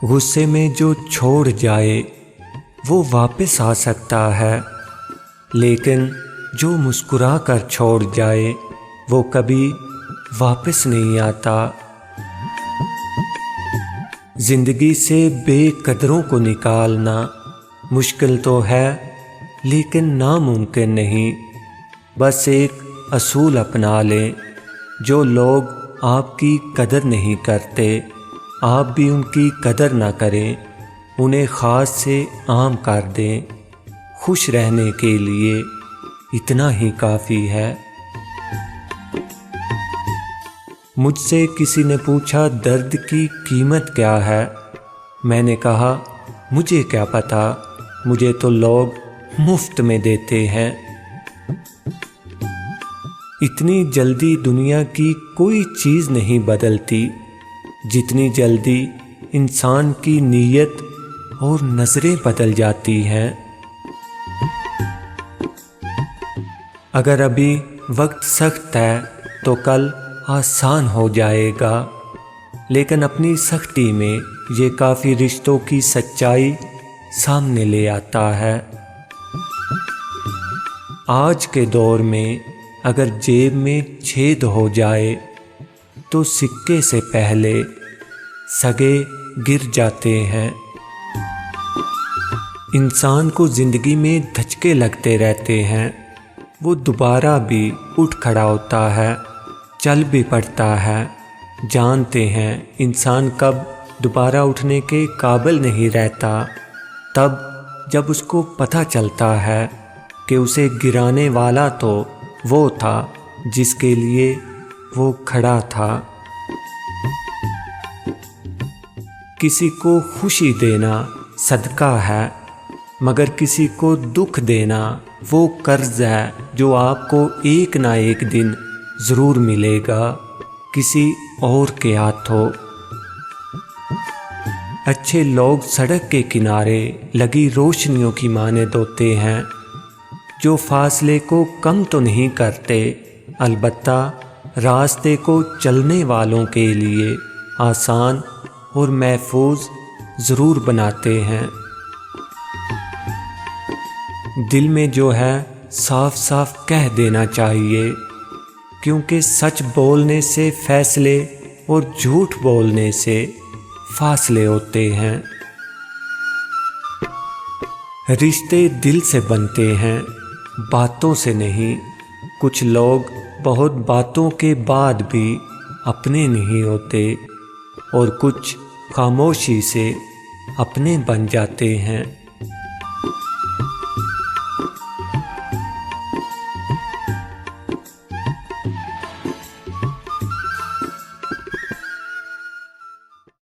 गुस्से में जो छोड़ जाए वो वापस आ सकता है, लेकिन जो मुस्कुरा कर छोड़ जाए वो कभी वापस नहीं आता। जिंदगी से बेकदरों को निकालना मुश्किल तो है, लेकिन नामुमकिन नहीं। बस एक असूल अपना लें, जो लोग आपकी कदर नहीं करते आप भी उनकी कदर ना करें, उन्हें ख़ास से आम कर दें। खुश रहने के लिए इतना ही काफ़ी है। मुझसे किसी ने पूछा दर्द की कीमत क्या है। मैंने कहा मुझे क्या पता, मुझे तो लोग मुफ्त में देते हैं। इतनी जल्दी दुनिया की कोई चीज़ नहीं बदलती जितनी जल्दी इंसान की नीयत और नज़रें बदल जाती हैं। अगर अभी वक्त सख्त है तो कल आसान हो जाएगा, लेकिन अपनी सख्ती में ये काफ़ी रिश्तों की सच्चाई सामने ले आता है। आज के दौर में अगर जेब में छेद हो जाए तो सिक्के से पहले सगे गिर जाते हैं। इंसान को ज़िंदगी में धचके लगते रहते हैं, वो दोबारा भी उठ खड़ा होता है, चल भी पड़ता है। जानते हैं इंसान कब दोबारा उठने के काबिल नहीं रहता, तब जब उसको पता चलता है कि उसे गिराने वाला तो वो था जिसके लिए वो खड़ा था। किसी को खुशी देना सदका है, मगर किसी को दुख देना वो कर्ज है जो आपको एक ना एक दिन ज़रूर मिलेगा, किसी और के हाथों। अच्छे लोग सड़क के किनारे लगी रोशनियों की मानद होते हैं, जो फासले को कम तो नहीं करते, अलबत्ता रास्ते को चलने वालों के लिए आसान और महफूज ज़रूर बनाते हैं। दिल में जो है साफ साफ कह देना चाहिए, क्योंकि सच बोलने से फैसले और झूठ बोलने से फासले होते हैं। रिश्ते दिल से बनते हैं, बातों से नहीं। कुछ लोग बहुत बातों के बाद भी अपने नहीं होते और कुछ खामोशी से अपने बन जाते हैं।